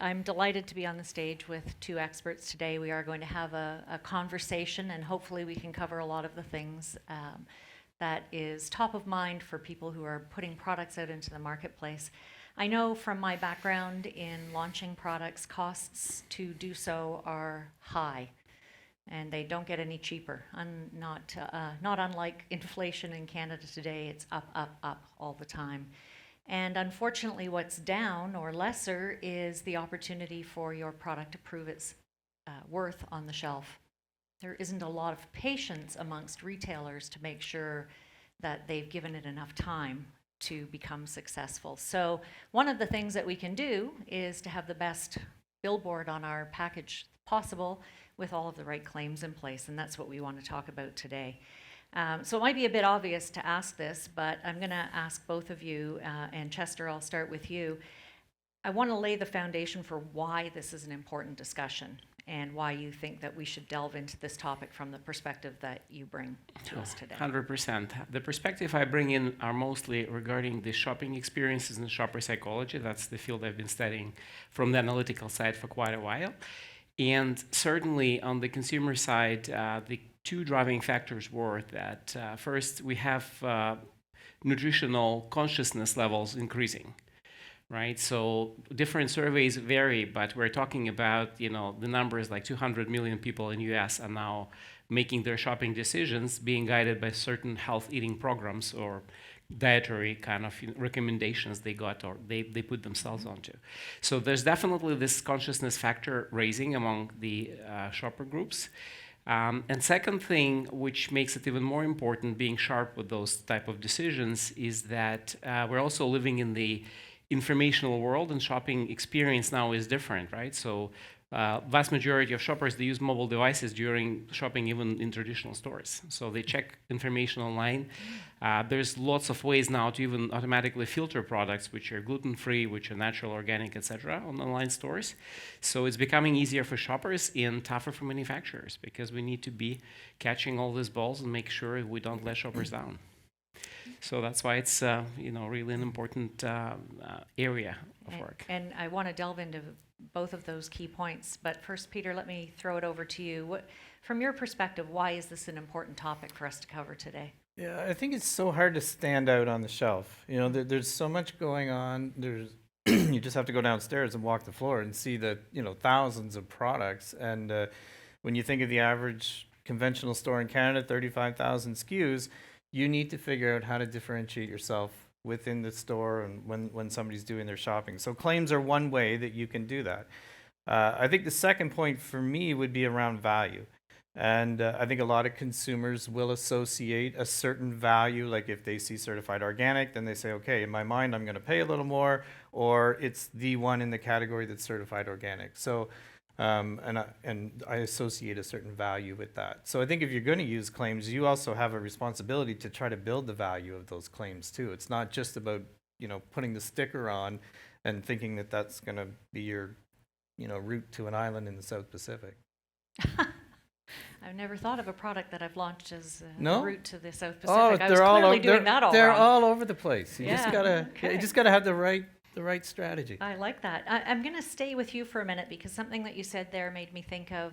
I'm delighted to be on the stage with two experts today. We are going to have a conversation, and hopefully we can cover a lot of the things that is top of mind for people who are putting products out into the marketplace. I know from my background in launching products, costs to do so are high, and they don't get any cheaper. Not unlike inflation in Canada today, it's up, up, up all the time. And unfortunately, what's down or lesser is the opportunity for your product to prove its worth on the shelf. There isn't a lot of patience amongst retailers to make sure that they've given it enough time to become successful. So one of the things that we can do is to have the best billboard on our package possible with all of the right claims in place, and that's what we want to talk about today. So it might be a bit obvious to ask this, but I'm going to ask both of you, and Chester, I'll start with you. I want to lay the foundation for why this is an important discussion and why you think that we should delve into this topic from the perspective that you bring to us today. 100%. The perspective I bring in are mostly regarding the shopping experiences and shopper psychology. That's the field I've been studying from the analytical side for quite a while. And certainly on the consumer side, the two driving factors were that first, we have nutritional consciousness levels increasing, right? So different surveys vary, but we're talking about, the numbers like 200 million people in US are now making their shopping decisions being guided by certain health eating programs or dietary kind of recommendations they got or they put themselves onto. So there's definitely this consciousness factor raising among the shopper groups. And second thing, which makes it even more important being sharp with those type of decisions, is that we're also living in the informational world, and shopping experience now is different, right? So vast majority of shoppers, they use mobile devices during shopping, even in traditional stores. So they check information online. There's lots of ways now to even automatically filter products which are gluten-free, which are natural, organic, etc. on online stores. So it's becoming easier for shoppers and tougher for manufacturers because we need to be catching all these balls and make sure we don't let shoppers down. So that's why it's really an important area of work. And I want to delve into both of those key points. But first, Peter, let me throw it over to you. From your perspective, why is this an important topic for us to cover today? Yeah, I think it's so hard to stand out on the shelf. There's so much going on. You just have to go downstairs and walk the floor and see the thousands of products. And when you think of the average conventional store in Canada, 35,000 SKUs, you need to figure out how to differentiate yourself within the store and when somebody's doing their shopping. So claims are one way that you can do that. I think the second point for me would be around value. And I think a lot of consumers will associate a certain value, like if they see certified organic, then they say, okay, in my mind, I'm going to pay a little more, or it's the one in the category that's certified organic. So, and I associate a certain value with that. So I think if you're going to use claims, you also have a responsibility to try to build the value of those claims too. It's not just about, putting the sticker on and thinking that that's going to be your, route to an island in the South Pacific. I've never thought of a product that I've launched as a route to the South Pacific. Oh, I was clearly doing that all They're wrong. all over the place. You just Okay. you just gotta have the right strategy. I like that. I'm going to stay with you for a minute because something that you said there made me think of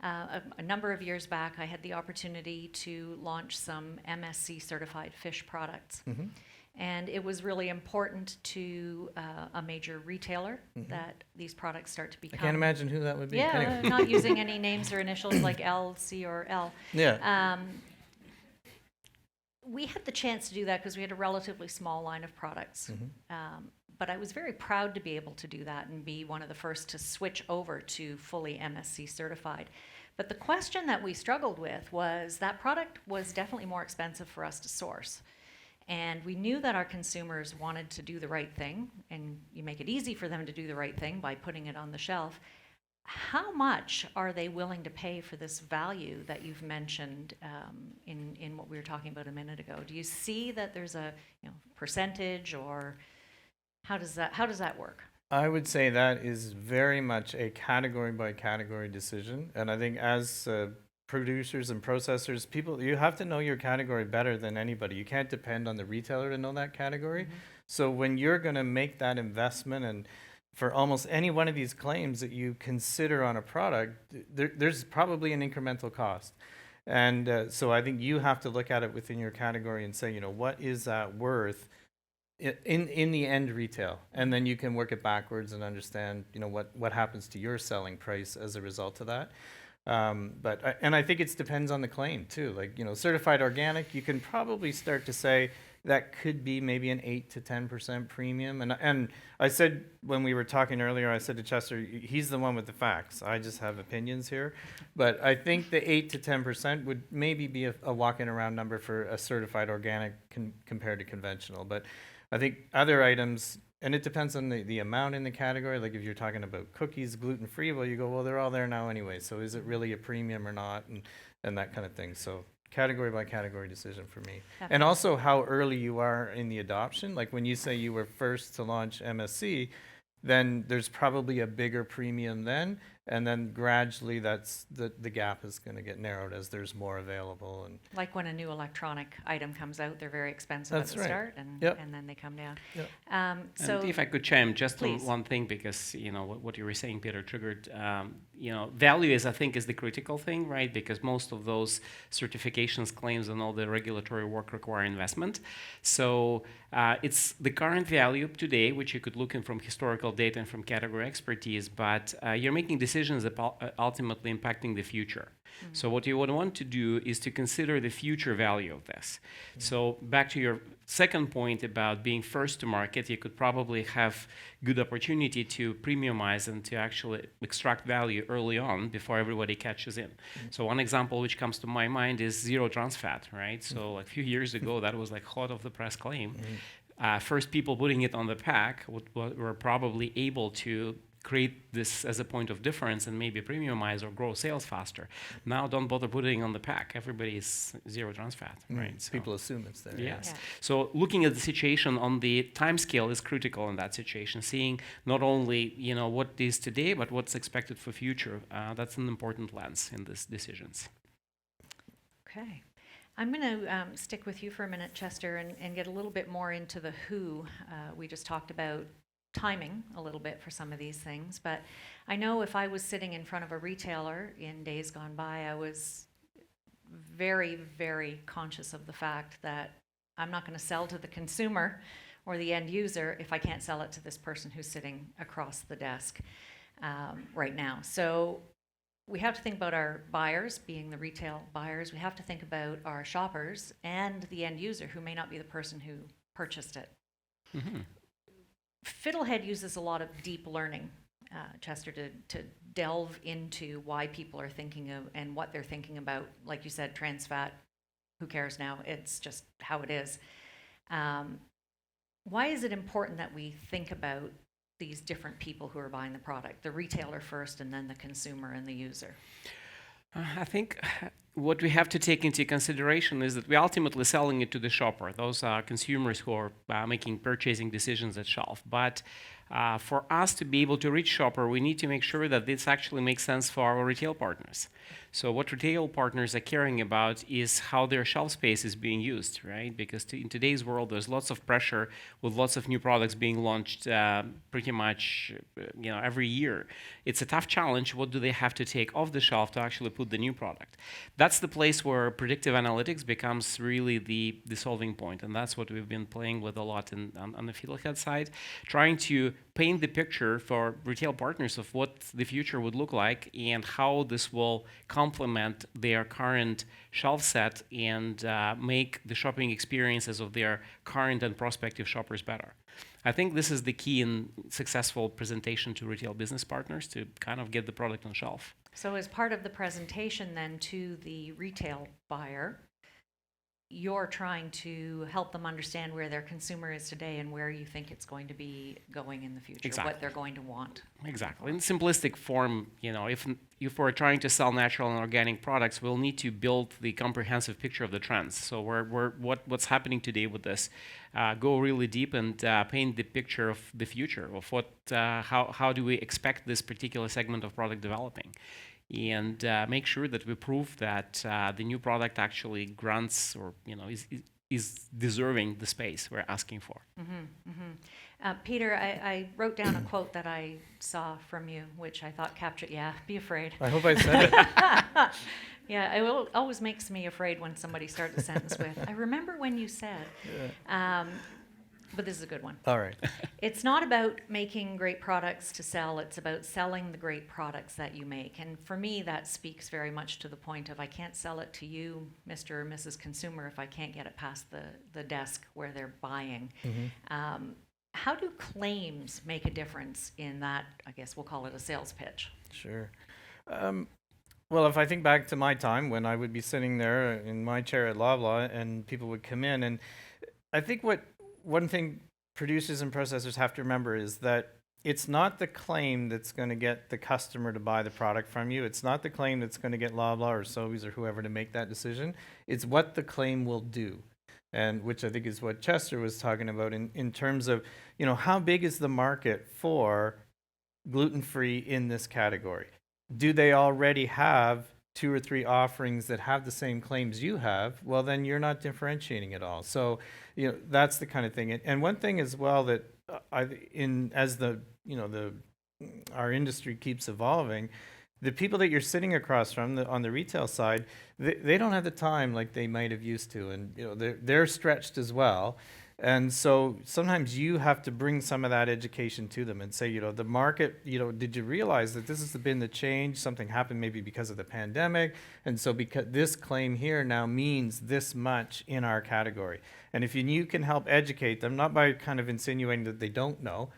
a number of years back. I had the opportunity to launch some MSC certified fish products. Mm-hmm. And it was really important to a major retailer that these products start to become. I can't imagine who that would be. Yeah, Anyway. not using any names or initials like L, C, or L. Yeah. We had the chance to do that because we had a relatively small line of products. But I was very proud to be able to do that and be one of the first to switch over to fully MSC certified. But the question that we struggled with was that product was definitely more expensive for us to source. And we knew that our consumers wanted to do the right thing, and you make it easy for them to do the right thing by putting it on the shelf. How much are they willing to pay for this value that you've mentioned in what we were talking about a minute ago? Do you see that there's a percentage, or how does that work? I would say that is very much a category by category decision, and I think as producers and processors, you have to know your category better than anybody. You can't depend on the retailer to know that category. So when you're going to make that investment and for almost any one of these claims that you consider on a product, there's probably an incremental cost. And so I think you have to look at it within your category and say, what is that worth in the end retail? And then you can work it backwards and understand, what happens to your selling price as a result of that. And I think it depends on the claim too. Like, certified organic, you can probably start to say that could be maybe an 8 to 10% premium. And I said, when we were talking earlier, I said to Chester, he's the one with the facts. I just have opinions here. But I think the 8 to 10% would maybe be a walking around number for a certified organic compared to conventional. But I think other items, and it depends on the amount in the category. Like if you're talking about cookies, gluten-free, well, you go, well, they're all there now anyway. So is it really a premium or not? And that kind of thing. So category by category decision for me. Definitely. And also how early you are in the adoption. Like when you say you were first to launch MSC, then there's probably a bigger premium then. And then gradually that's the gap is going to get narrowed as there's more available. And Like when a new electronic item comes out, they're very expensive That's at the right. start, and Yep. and then they come down. Yep. So And if I could chime just on Please. one thing, because what you were saying, Peter, triggered. Value is, I think, is the critical thing, right? Because most of those certifications, claims, and all the regulatory work require investment. So it's the current value today, which you could look in from historical data and from category expertise. But you're making decisions that ultimately impacting the future. So what you would want to do is to consider the future value of this. So back to your second point about being first to market, you could probably have good opportunity to premiumize and to actually extract value early on before everybody catches in. So one example which comes to my mind is zero trans fat, right? So like a few years ago, that was like hot off the press claim. First people putting it on the pack were probably able to create this as a point of difference and maybe premiumize or grow sales faster. Now don't bother putting it on the pack. Everybody is zero trans fat, right? So, people assume it's there. yes. Yeah. So looking at the situation on the time scale is critical in that situation. Seeing not only what is today, but what's expected for future. That's an important lens in these decisions. Okay. I'm going to stick with you for a minute, Chester, and get a little bit more into the who. We just talked about timing a little bit for some of these things, but I know if I was sitting in front of a retailer in days gone by, I was very, very conscious of the fact that I'm not going to sell to the consumer or the end user if I can't sell it to this person who's sitting across the desk right now. So we have to think about our buyers, being the retail buyers. We have to think about our shoppers and the end user, who may not be the person who purchased it. Mm-hmm. Fiddlehead uses a lot of deep learning, Chester, to delve into why people are thinking of and what they're thinking about. Like you said, trans fat, who cares now? It's just how it is. Why is it important that we think about these different people who are buying the product, the retailer first and then the consumer and the user? I think what we have to take into consideration is that we're ultimately selling it to the shopper. Those are consumers who are making purchasing decisions at shelf. But for us to be able to reach shopper, we need to make sure that this actually makes sense for our retail partners. So what retail partners are caring about is how their shelf space is being used, right? Because in today's world, there's lots of pressure with lots of new products being launched pretty much every year. It's a tough challenge. What do they have to take off the shelf to actually put the new product? That's the place where predictive analytics becomes really the solving point. And that's what we've been playing with a lot on the Fiddlehead side, trying to paint the picture for retail partners of what the future would look like and how this will complement their current shelf set and make the shopping experiences of their current and prospective shoppers better. I think this is the key in successful presentation to retail business partners to kind of get the product on shelf. So as part of the presentation then to the retail buyer, you're trying to help them understand where their consumer is today and where you think it's going to be going in the future, Exactly. What they're going to want. Exactly. In simplistic form, if we're trying to sell natural and organic products, we'll need to build the comprehensive picture of the trends. So what's happening today with this, go really deep and paint the picture of the future of how do we expect this particular segment of product developing. And make sure that we prove that the new product actually grants or is deserving the space we're asking for. Peter, I wrote down a quote that I saw from you, which I thought captured, yeah, be afraid. I hope I said it. Yeah, it always makes me afraid when somebody starts a sentence with, I remember when you said, but this is a good one. All right. It's not about making great products to sell, it's about selling the great products that you make. And for me, that speaks very much to the point of I can't sell it to you, Mr. or Mrs. Consumer, if I can't get it past the desk where they're buying. How do claims make a difference in that, I guess we'll call it a sales pitch? Sure. Well, if I think back to my time when I would be sitting there in my chair at Loblaw and people would come in, and I think one thing producers and processors have to remember is that it's not the claim that's going to get the customer to buy the product from you. It's not the claim that's going to get Loblaw or Sobeys or whoever to make that decision. It's what the claim will do. And which I think is what Chester was talking about in terms of, how big is the market for gluten-free in this category? Do they already have 2 or 3 offerings that have the same claims you have? Well, then you're not differentiating at all. So, that's the kind of thing. And one thing as well that as our industry keeps evolving, the people that you're sitting across from on the retail side, they don't have the time like they might have used to, and they're stretched as well. And so sometimes you have to bring some of that education to them and say, the market, did you realize that this has been the change? Something happened maybe because of the pandemic. And so because this claim here now means this much in our category. And if you can help educate them, not by kind of insinuating that they don't know,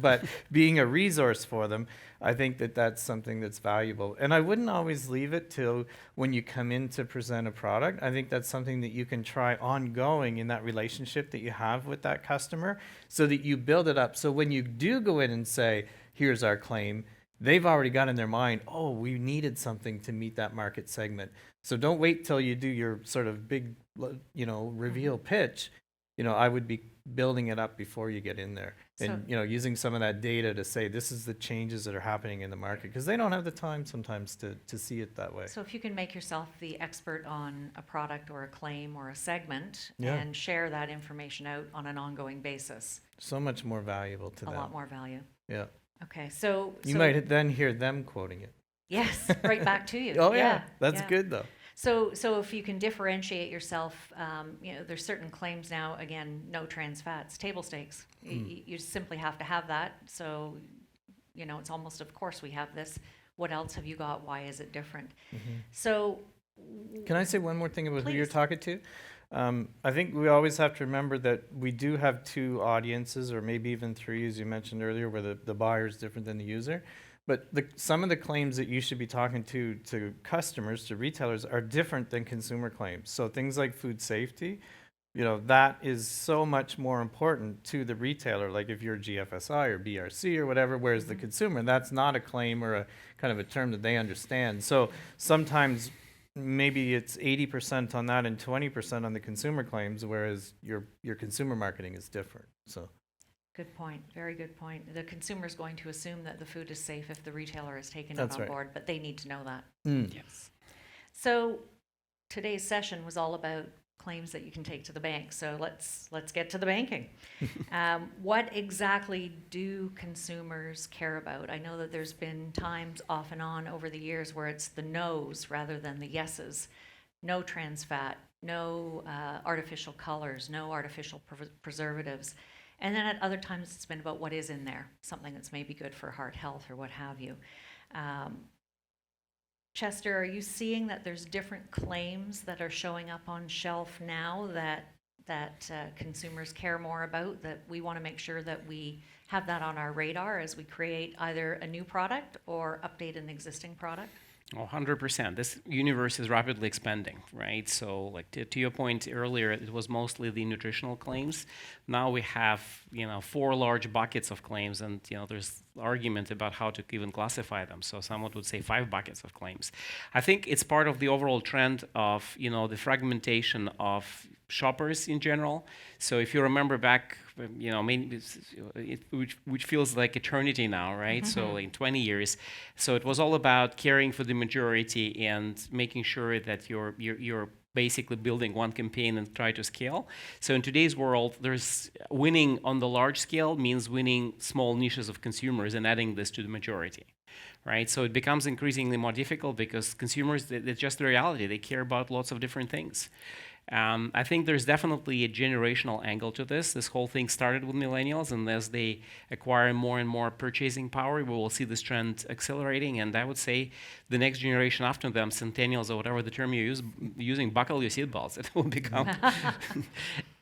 but being a resource for them, I think that that's something that's valuable. And I wouldn't always leave it till when you come in to present a product. I think that's something that you can try ongoing in that relationship that you have with that customer so that you build it up. So when you do go in and say, here's our claim, they've already got in their mind, oh, we needed something to meet that market segment. So don't wait till you do your sort of big, reveal pitch. I would be building it up before you get in there and, using some of that data to say, this is the changes that are happening in the market, because they don't have the time sometimes to see it that way. So if you can make yourself the expert on a product or a claim or a segment Yeah. and share that information out on an ongoing basis, So much more valuable to a them. lot more value. Yeah. Okay, so You might then hear them quoting it. yes, right back to you. Oh, yeah. That's yeah. good, though. So if you can differentiate yourself, there's certain claims now, again, no trans fats, table stakes. You simply have to have that. So, it's almost, of course we have this. What else have you got? Why is it different? So. Can I say one more thing about who you're Please. talking to? I think we always have to remember that we do have 2 audiences, or maybe even 3, as you mentioned earlier, where the buyer is different than the user. But some of the claims that you should be talking to customers, to retailers, are different than consumer claims. So things like food safety, that is so much more important to the retailer, like if you're GFSI or BRC or whatever, whereas the consumer, that's not a claim or a kind of a term that they understand. So sometimes maybe it's 80% on that and 20% on the consumer claims, whereas your consumer marketing is different. So. Good point. Very good point. The consumer is going to assume that the food is safe if the retailer has taken That's it on right. board, but they need to know that. Yes. So today's session was all about claims that you can take to the bank. So let's get to the banking. What exactly do consumers care about? I know that there's been times off and on over the years where it's the no's rather than the yeses. No trans fat, no artificial colors, no artificial preservatives. And then at other times it's been about what is in there, something that's maybe good for heart health or what have you. Chester, are you seeing that there's different claims that are showing up on shelf now that consumers care more about, that we want to make sure that we have that on our radar as we create either a new product or update an existing product? Oh, 100%. This universe is rapidly expanding, right? So, like to your point earlier, it was mostly the nutritional claims. Now we have, 4 large buckets of claims, and there's argument about how to even classify them. So, someone would say 5 buckets of claims. I think it's part of the overall trend of, the fragmentation of shoppers in general. So, if you remember back, which feels like eternity now, right? So in 20 years, so it was all about caring for the majority and making sure that your basically building one campaign and try to scale. So in today's world, there's winning on the large scale means winning small niches of consumers and adding this to the majority, right? So it becomes increasingly more difficult because consumers, it's just the reality. They care about lots of different things. I think there's definitely a generational angle to this. This whole thing started with millennials, and as they acquire more and more purchasing power, we will see this trend accelerating. And I would say the next generation after them, centennials or whatever the term you use, using, buckle your seatbelts. It will become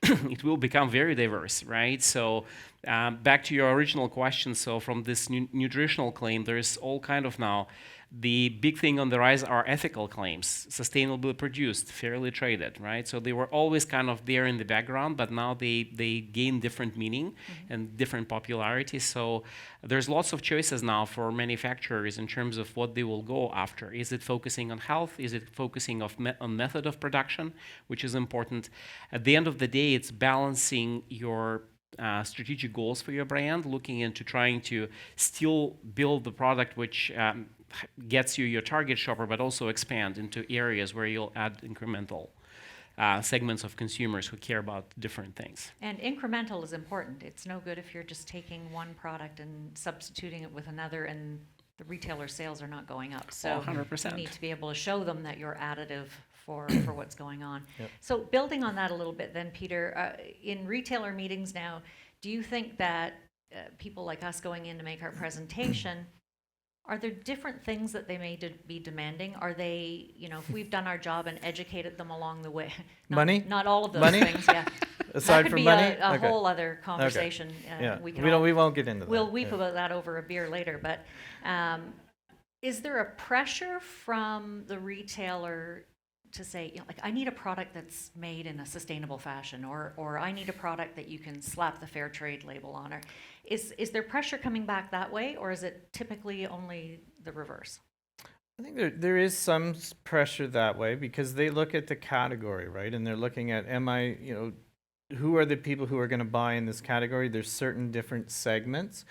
it will become very diverse, right? So back to your original question. So from this nutritional claim, there's all kind of now. The big thing on the rise are ethical claims, sustainably produced, fairly traded, right? So they were always kind of there in the background, but now they gain different meaning and different popularity. So there's lots of choices now for manufacturers in terms of what they will go after. Is it focusing on health? Is it focusing on method of production, which is important? At the end of the day, it's balancing your strategic goals for your brand, looking into trying to still build the product which gets you your target shopper, but also expand into areas where you'll add incremental segments of consumers who care about different things. And incremental is important. It's no good if you're just taking one product and substituting it with another and the retailer sales are not going up. So 100%. you need to be able to show them that you're additive for what's going on. Yep. So building on that a little bit then, Peter, in retailer meetings now, do you think that people like us going in to make our presentation, are there different things that they may be demanding? Are they, if we've done our job and educated them along the way? Money? Not all of those Money? things, yeah. Aside That could from be money? a Okay. whole other conversation. Yeah. We can We won't get into that. We'll weep Yeah. about that over a beer later, but is there a pressure from the retailer to say, like, I need a product that's made in a sustainable fashion, or I need a product that you can slap the fair trade label on? Or is there pressure coming back that way, or is it typically only the reverse? I think there is some pressure that way because they look at the category, right? And they're looking at, who are the people who are going to buy in this category? There's certain different segments,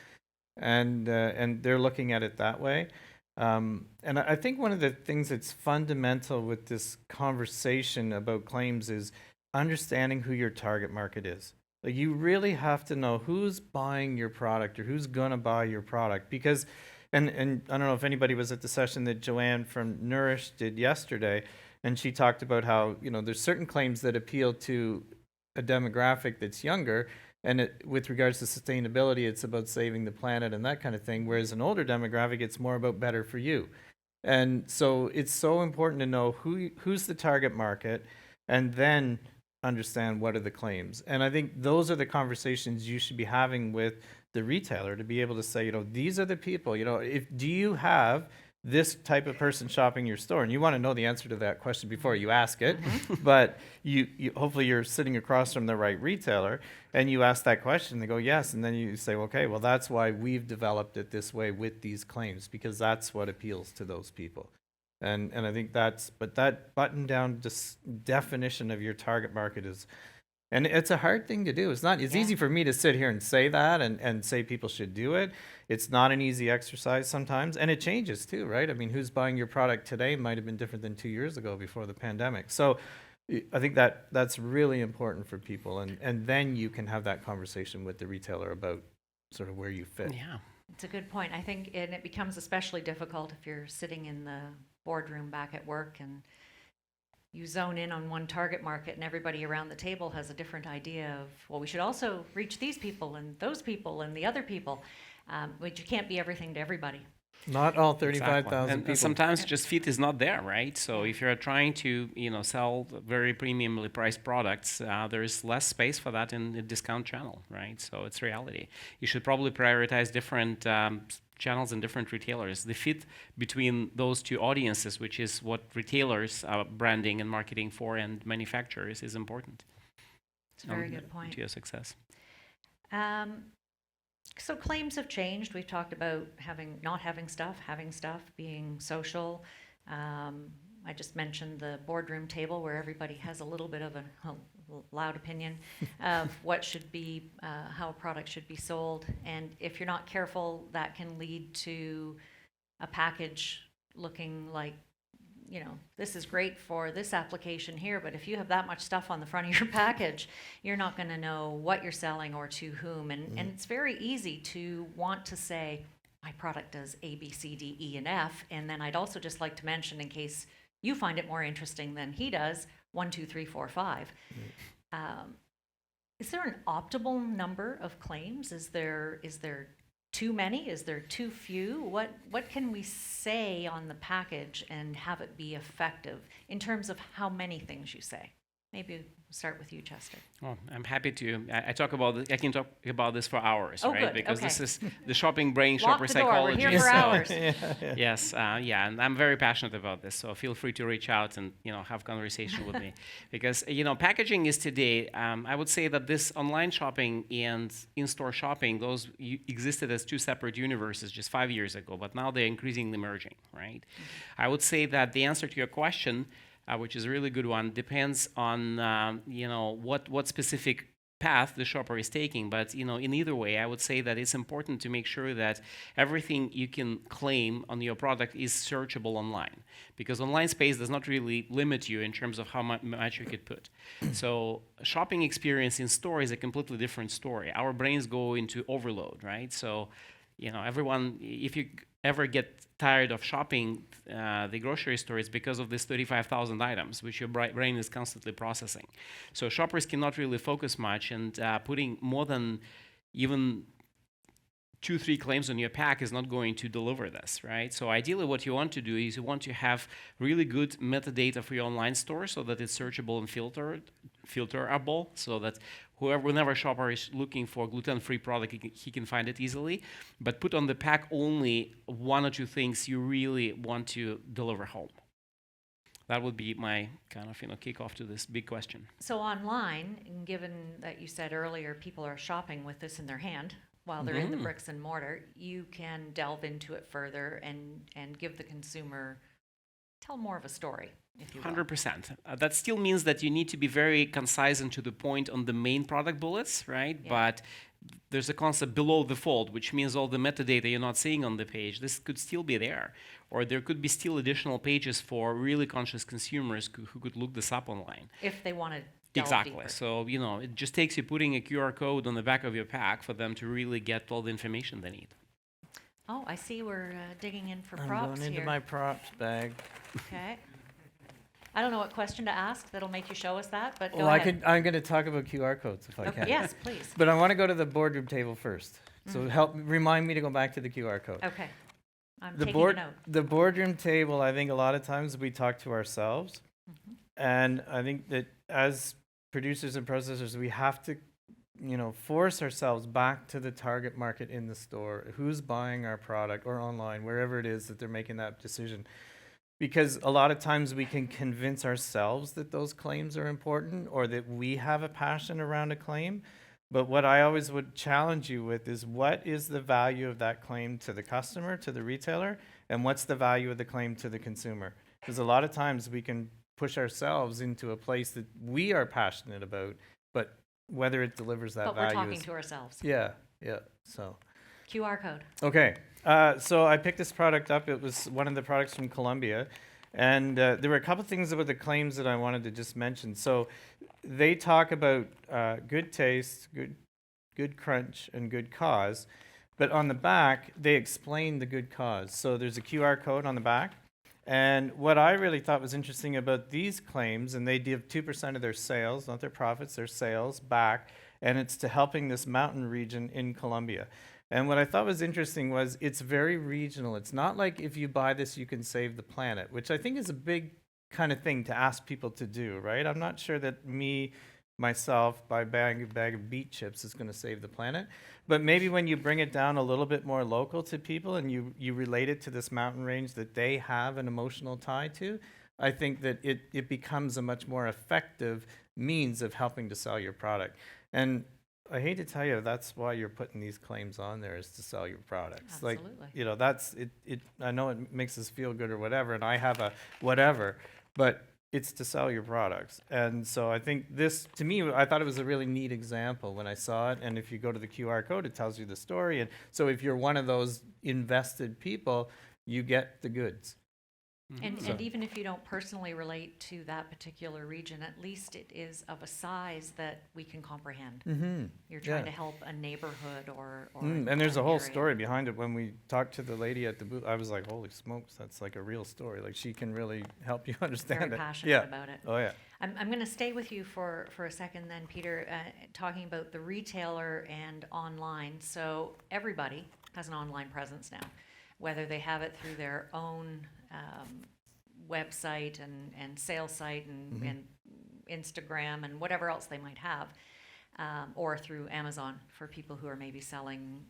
and they're looking at it that way. And I think one of the things that's fundamental with this conversation about claims is understanding who your target market is. Like, you really have to know who's buying your product or who's going to buy your product, because and I don't know if anybody was at the session that Joanne from Nourish did yesterday, and she talked about how, there's certain claims that appeal to a demographic that's younger, and with regards to sustainability, it's about saving the planet and that kind of thing, whereas an older demographic, it's more about better for you. And so it's so important to know who's the target market, and then understand what are the claims. And I think those are the conversations you should be having with the retailer, to be able to say, these are the people, do you have this type of person shopping your store? And you want to know the answer to that question before you ask it. But you hopefully you're sitting across from the right retailer and you ask that question, they go, yes. And then you say, okay, well, that's why we've developed it this way with these claims, because that's what appeals to those people. And I think but that button down definition of your target market is, and it's a hard thing to do. It's easy for me to sit here and say that and say people should do it. It's not an easy exercise sometimes, and it changes too, right? I mean, who's buying your product today might have been different than 2 years ago before the pandemic. So I think that's really important for people, and then you can have that conversation with the retailer about sort of where you fit. Yeah. It's a good point. I think, and it becomes especially difficult if you're sitting in the boardroom back at work and you zone in on one target market and everybody around the table has a different idea of, well, we should also reach these people and those people and the other people, but you can't be everything to everybody. Not all 35,000 people. And sometimes just fit is not there, right? So if you're trying to, sell very premiumly priced products, there's less space for that in the discount channel, right? So it's reality. You should probably prioritize different channels and different retailers. The fit between those two audiences, which is what retailers are branding and marketing for, and manufacturers, is important. It's a very good point. To your success. So claims have changed. We've talked about not having stuff, having stuff, being social. I just mentioned the boardroom table where everybody has a little bit of a loud opinion of what should be, how a product should be sold. And if you're not careful, that can lead to a package looking like you know, this is great for this application here, but if you have that much stuff on the front of your package, you're not going to know what you're selling or to whom. And it's very easy to want to say, my product does A, B, C, D, E, and F. And then I'd also just like to mention, in case you find it more interesting than he does, 1, 2, 3, 4, 5. Is there an optimal number of claims? Is there too many? Is there too few? What can we say on the package and have it be effective in terms of how many things you say? Maybe we'll start with you, Chester. Well, I'm happy to. I talk about I can talk about this for hours, Oh, right? good. Because Okay. this is the shopping brain, Lock shopper the door. We're psychology. here for so- hours. Yes, yeah, and I'm very passionate about this. So feel free to reach out and have conversation with me, because packaging is today. I would say that this online shopping and in-store shopping, those existed as two separate universes just 5 years ago, but now they're increasingly merging, right? I would say that the answer to your question, which is a really good one, depends on what specific path the shopper is taking. But in either way, I would say that it's important to make sure that everything you can claim on your product is searchable online, because online space does not really limit you in terms of how much you could put. So shopping experience in store is a completely different story. Our brains go into overload, right? So everyone, if you ever get tired of shopping the grocery store, it's because of this 35,000 items, which your brain is constantly processing. So shoppers cannot really focus much, and putting more than even 2-3 claims on your pack is not going to deliver this, right? So ideally what you want to do is you want to have really good metadata for your online store so that it's searchable and filterable, so that whenever a shopper is looking for gluten-free product, he can find it easily. But put on the pack only 1 or 2 things you really want to deliver home. That would be my kind of kickoff to this big question. So online, and given that you said earlier people are shopping with this in their hand while they're in the bricks and mortar, you can delve into it further and give the consumer, tell more of a story, if you will. 100%. That still means that you need to be very concise and to the point on the main product bullets, right? Yeah. But there's a concept below the fold, which means all the metadata you're not seeing on the page, this could still be there. Or there could be still additional pages for really conscious consumers who could look this up online. If they want to delve Exactly. deeper. So, it just takes you putting a QR code on the back of your pack for them to really get all the information they need. Oh, I see we're digging in for I'm props going into here. my props bag. Okay. I don't know what question to ask that'll make you show us that, but go Well, ahead. I'm going to talk about QR codes if I Okay. can. Yes, please. But I want to go to the boardroom table first. So remind me to go back to the QR code. Okay. I'm The taking a note. the boardroom table, I think a lot of times we talk to ourselves. And I think that as producers and processors, we have to, force ourselves back to the target market in the store. Who's buying our product or online, wherever it is that they're making that decision. Because a lot of times we can convince ourselves that those claims are important or that we have a passion around a claim. But what I always would challenge you with is, what is the value of that claim to the customer, to the retailer, and what's the value of the claim to the consumer? Because a lot of times we can push ourselves into a place that we are passionate about, but whether it delivers that But value we're talking is, to ourselves. yeah, so. QR code. Okay, so I picked this product up. It was one of the products from Colombia. And there were a couple things about the claims that I wanted to just mention. So they talk about good taste, good crunch, and good cause. But on the back, they explain the good cause. So there's a QR code on the back. And what I really thought was interesting about these claims, and they give 2% of their sales, not their profits, their sales back, and it's to helping this mountain region in Colombia. And what I thought was interesting was it's very regional. It's not like if you buy this, you can save the planet, which I think is a big kind of thing to ask people to do, right? I'm not sure that myself, buy a bag of beet chips is going to save the planet. But maybe when you bring it down a little bit more local to people and you relate it to this mountain range that they have an emotional tie to, I think that it becomes a much more effective means of helping to sell your product. And I hate to tell you, that's why you're putting these claims on there, is to sell your products. Absolutely. Like, that's it. I know it makes us feel good or whatever, and I have a whatever, but it's to sell your products. And so I think this, to me, I thought it was a really neat example when I saw it. And if you go to the QR code, it tells you the story. And so if you're one of those invested people, you get the goods. And even if you don't personally relate to that particular region, at least it is of a size that we can comprehend. You're trying to help a neighborhood or And there's a an whole area. story behind it. When we talked to the lady at the booth, I was like, holy smokes, that's like a real story. Like, she can really help you understand Very it. passionate Yeah. about it. Oh, yeah. I'm going to stay with you for a second then, Peter, talking about the retailer and online. So everybody has an online presence now, whether they have it through their own website and sales site and Instagram and whatever else they might have, or through Amazon for people who are maybe selling,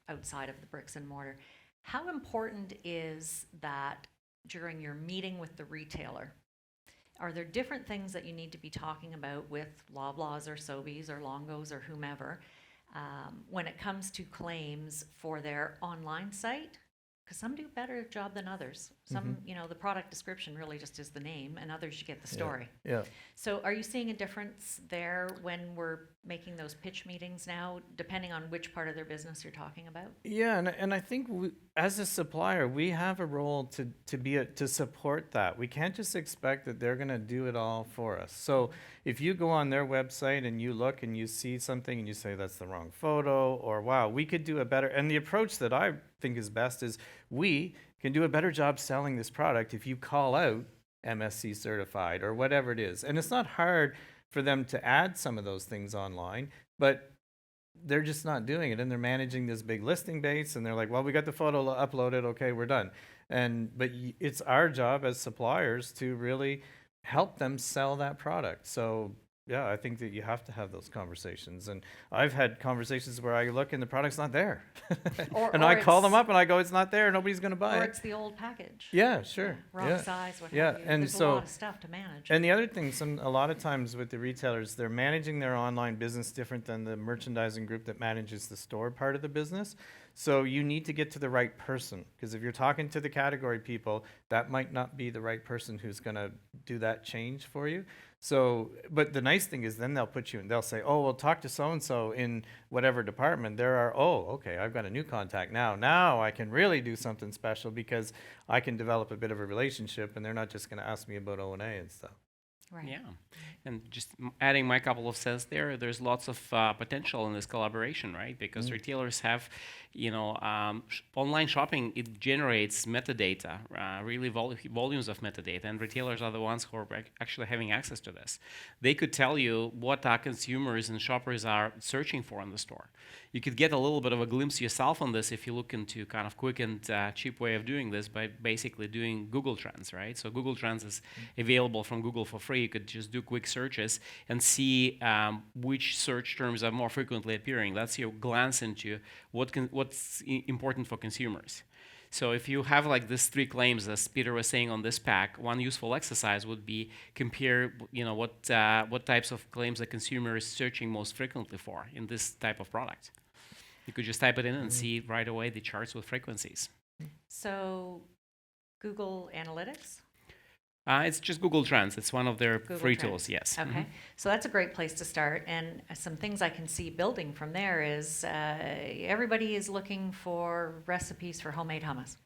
outside of the bricks and mortar. How important is that during your meeting with the retailer? Are there different things that you need to be talking about with Loblaws or Sobeys or Longos or whomever when it comes to claims for their online site? Because some do a better job than others. Some, the product description really just is the name, and others you get the story. Yeah. So are you seeing a difference there when we're making those pitch meetings now, depending on which part of their business you're talking about? Yeah, and I think as a supplier, we have a role to support that. We can't just expect that they're going to do it all for us. So if you go on their website and you look and you see something and you say that's the wrong photo, or wow, we could do a better. And the approach that I think is best is we can do a better job selling this product if you call out MSC certified or whatever it is. And it's not hard for them to add some of those things online, but they're just not doing it, and they're managing this big listing base, and they're like, well, we got the photo uploaded, okay, we're done. But it's our job as suppliers to really help them sell that product. So yeah, I think that you have to have those conversations, and I've had conversations where I look and the product's not there, and I call them up and I go, it's not there, nobody's going to buy Or it. it's the old package. Yeah, sure. Wrong Yeah. size, what Yeah, have you. and There's so- a lot of stuff to manage. And the other thing, a lot of times with the retailers, they're managing their online business different than the merchandising group that manages the store part of the business. So you need to get to the right person, because if you're talking to the category people, that might not be the right person who's going to do that change for you. So, but the nice thing is then they'll put you in, they'll say, oh, well, talk to so-and-so in whatever department. Okay, I've got a new contact now. Now I can really do something special because I can develop a bit of a relationship, and they're not just going to ask me about O&A and stuff. Right. Yeah, and just adding my couple of cents there, there's lots of potential in this collaboration, right? Because retailers have, online shopping, it generates metadata, really volumes of metadata, and retailers are the ones who are actually having access to this. They could tell you what our consumers and shoppers are searching for in the store. You could get a little bit of a glimpse yourself on this if you look into kind of quick and cheap way of doing this by basically doing Google Trends, right? So Google Trends is available from Google for free. You could just do quick searches and see which search terms are more frequently appearing. That's your glance into what's important for consumers. So if you have like these three claims, as Peter was saying on this pack, one useful exercise would be compare, what types of claims the consumer is searching most frequently for in this type of product. You could just type it in and see right away the charts with frequencies. So Google Analytics? It's just Google Trends. It's one of their Google free Trends. tools, yes. Okay, so that's a great place to start. And some things I can see building from there is everybody is looking for recipes for homemade hummus.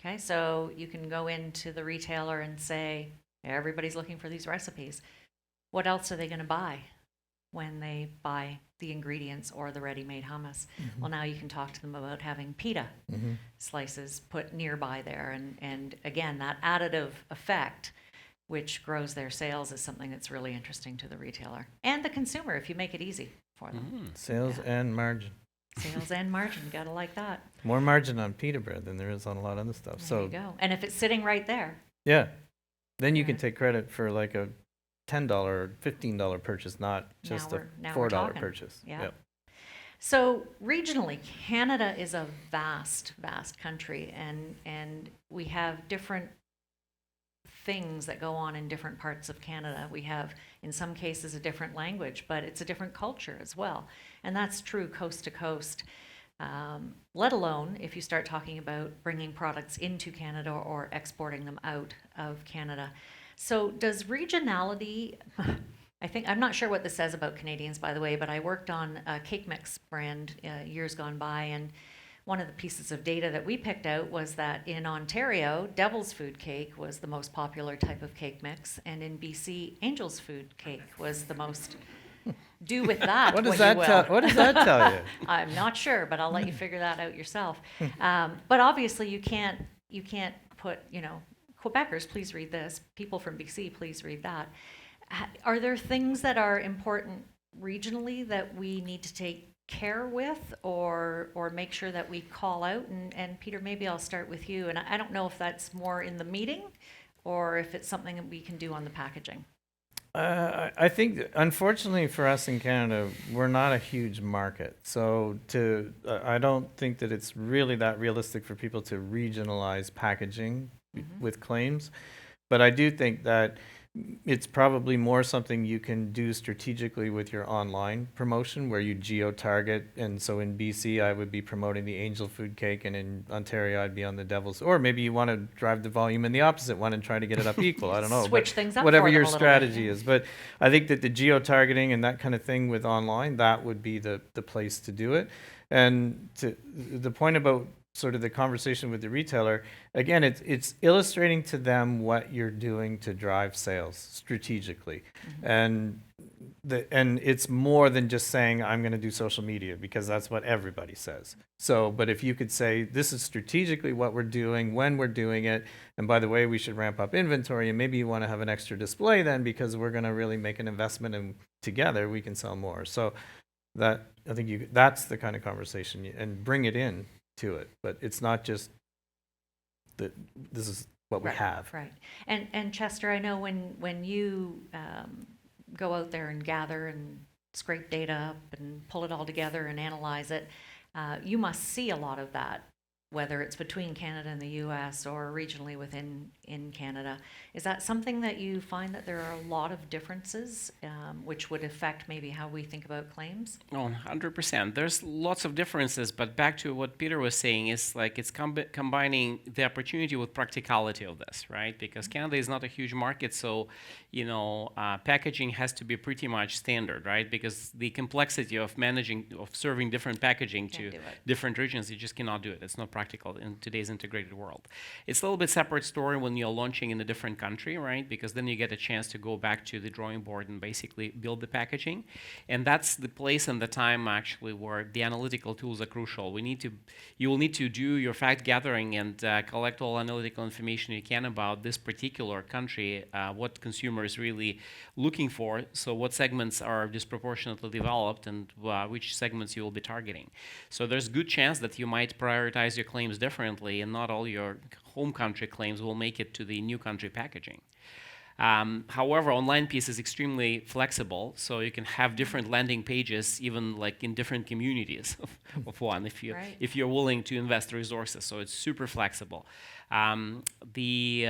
Okay, so you can go into the retailer and say, everybody's looking for these recipes. What else are they going to buy when they buy the ingredients or the ready-made hummus? Well, now you can talk to them about having pita slices put nearby there. And again, that additive effect, which grows their sales, is something that's really interesting to the retailer and the consumer if you make it easy for them. Sales and margin. Sales and margin, gotta like that. More margin on pita bread than there is on a lot of other stuff. There So you go. And if it's sitting right there, yeah, then you can Yeah. take credit for like a $10, $15 purchase, not just a now we're $4 talking. purchase. Yeah. Yep. So regionally, Canada is a vast, vast country, and we have different things that go on in different parts of Canada. We have, in some cases, a different language, but it's a different culture as well. And that's true coast to coast, let alone if you start talking about bringing products into Canada or exporting them out of Canada. So does regionality, I'm not sure what this says about Canadians, by the way, but I worked on a cake mix brand years gone by, and one of the pieces of data that we picked out was that in Ontario, Devil's Food Cake was the most popular type of cake mix, and in BC, Angel's Food Cake was the most. Do with that What does what that you will. tell? What does that tell you? I'm not sure, but I'll let you figure that out yourself. But obviously, you can't put, Quebecers, please read this. People from BC, please read that. Are there things that are important regionally that we need to take care with, or make sure that we call out? And Peter, maybe I'll start with you. And I don't know if that's more in the meeting, or if it's something that we can do on the packaging. I think, unfortunately for us in Canada, we're not a huge market. So I don't think that it's really that realistic for people to regionalize packaging with claims. But I do think that it's probably more something you can do strategically with your online promotion, where you geo-target. And so in BC, I would be promoting the Angel Food Cake, and in Ontario, I'd be on the Devil's. Or maybe you want to drive the volume in the opposite one and try to get it up equal. I don't know. Switch things up whatever for them your a little strategy bit. is. But I think that the geo-targeting and that kind of thing with online, that would be the place to do it. And to the point about sort of the conversation with the retailer, again, it's illustrating to them what you're doing to drive sales strategically. And it's more than just saying, I'm going to do social media, because that's what everybody says. So, but if you could say, this is strategically what we're doing, when we're doing it, and by the way, we should ramp up inventory, and maybe you want to have an extra display then, because we're going to really make an investment, and together we can sell more. So I think that's the kind of conversation, and bring it in to it. But it's not just that this is what we have. Right. And Chester, I know when you go out there and gather and scrape data up and pull it all together and analyze it, you must see a lot of that, whether it's between Canada and the US or regionally in Canada. Is that something that you find that there are a lot of differences, which would affect maybe how we think about claims? Oh, 100%. There's lots of differences, but back to what Peter was saying, is like it's combining the opportunity with practicality of this, right? Because Canada is not a huge market, so packaging has to be pretty much standard, right? Because the complexity of serving different packaging to different regions, you just cannot do it. It's not practical in today's integrated world. It's a little bit separate story when you're launching in a different country, right? Because then you get a chance to go back to the drawing board and basically build the packaging. And that's the place and the time actually where the analytical tools are crucial. You will need to do your fact gathering and collect all analytical information you can about this particular country, what consumer is really looking for, so what segments are disproportionately developed and which segments you will be targeting. So there's good chance that you might prioritize your claims differently, and not all your home country claims will make it to the new country packaging. However, online piece is extremely flexible, so you can have different landing pages, even like in different communities of one, if you're willing to invest resources. So it's super flexible. The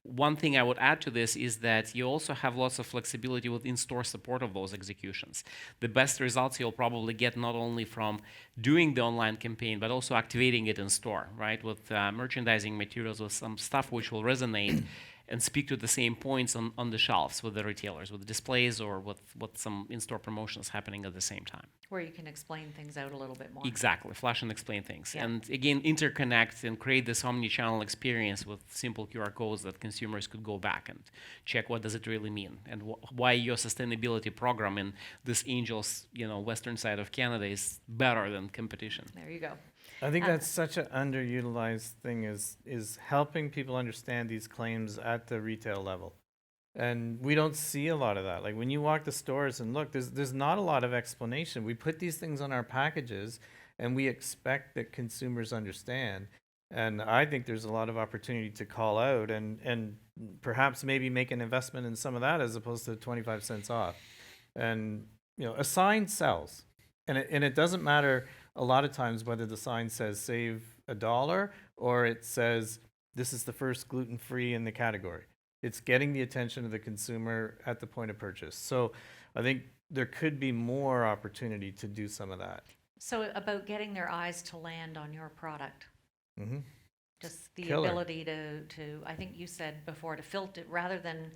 one thing I would add to this is that you also have lots of flexibility with in-store support of those executions. The best results you'll probably get not only from doing the online campaign, but also activating it in store, right? With merchandising materials, with some stuff which will resonate and speak to the same points on the shelves with the retailers, with the displays, or with some in-store promotions happening at the same time. Where you can explain things out a little bit more. Exactly, flash and explain things. Yeah. And again, interconnect and create this omni-channel experience with simple QR codes that consumers could go back and check what does it really mean, and why your sustainability program in this Angels, western side of Canada is better than competition. There you go. I think that's such an underutilized thing, is helping people understand these claims at the retail level. And we don't see a lot of that. Like when you walk the stores and look, there's not a lot of explanation. We put these things on our packages and we expect that consumers understand. And I think there's a lot of opportunity to call out and perhaps maybe make an investment in some of that as opposed to 25 cents off. And a sign sells. And it doesn't matter a lot of times whether the sign says save $1 or it says this is the first gluten-free in the category. It's getting the attention of the consumer at the point of purchase. So I think there could be more opportunity to do some of that. So about getting their eyes to land on your product. Mm-hmm. Just the Killer. ability to, I think you said before, to filter, rather than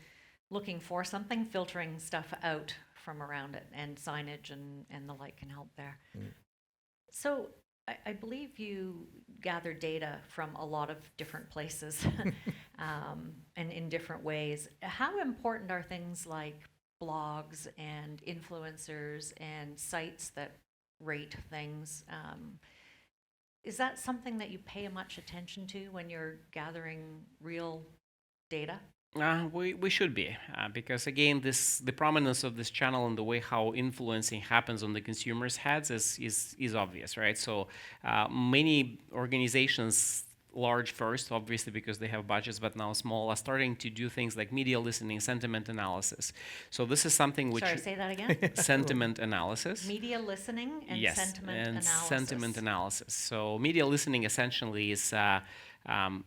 looking for something, filtering stuff out from around it, and signage and the like can help there. Mm. So I believe you gather data from a lot of different places and in different ways. How important are things like blogs and influencers and sites that rate things? Is that something that you pay much attention to when you're gathering real data? We should be, because again, the prominence of this channel and the way how influencing happens on the consumers' heads is obvious, right? So many organizations, large first, obviously because they have budgets, but now small, are starting to do things like media listening, sentiment analysis. So this is something which Sorry, say that again. sentiment analysis. Media listening and Yes, sentiment and analysis. sentiment analysis. So media listening essentially is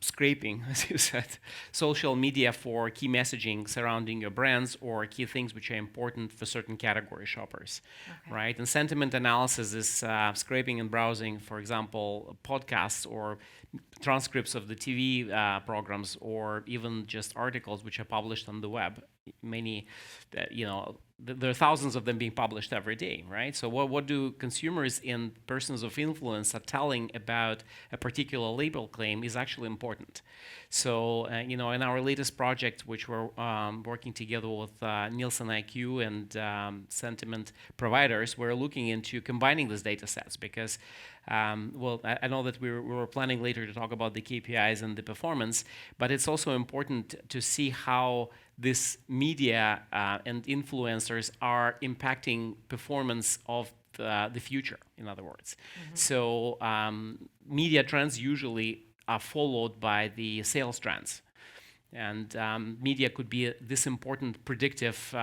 scraping, as you said, social media for key messaging surrounding your brands or key things which are important for certain category shoppers, Okay. right? And sentiment analysis is scraping and browsing, for example, podcasts or transcripts of the TV programs, or even just articles which are published on the web. Many, there are thousands of them being published every day, right? So what do consumers and persons of influence are telling about a particular label claim is actually important. So, in our latest project, which we're working together with Nielsen IQ and sentiment providers, we're looking into combining these data sets because, I know that we were planning later to talk about the KPIs and the performance, but it's also important to see how this media and influencers are impacting performance of the future, in other words. Mm-hmm. So media trends usually are followed by the sales trends. And media could be this important predictive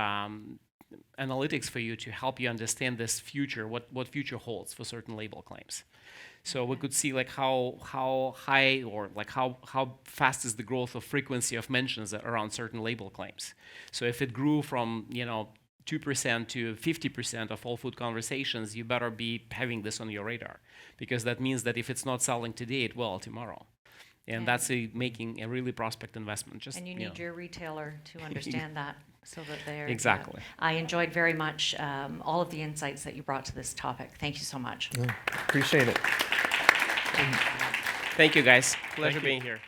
analytics for you to help you understand this future, what future holds for certain label claims. So we could see like how high or like how fast is the growth of frequency of mentions around certain label claims. So if it grew from 2% to 50% of all food conversations, you better be having this on your radar, because that means that if it's not selling today, it will tomorrow. And that's making a really prospect investment. And you need your retailer to understand that so that they're... Exactly. I enjoyed very much all of the insights that you brought to this topic. Thank you so much. Yeah, appreciate it. Thank you, guys. Pleasure being here.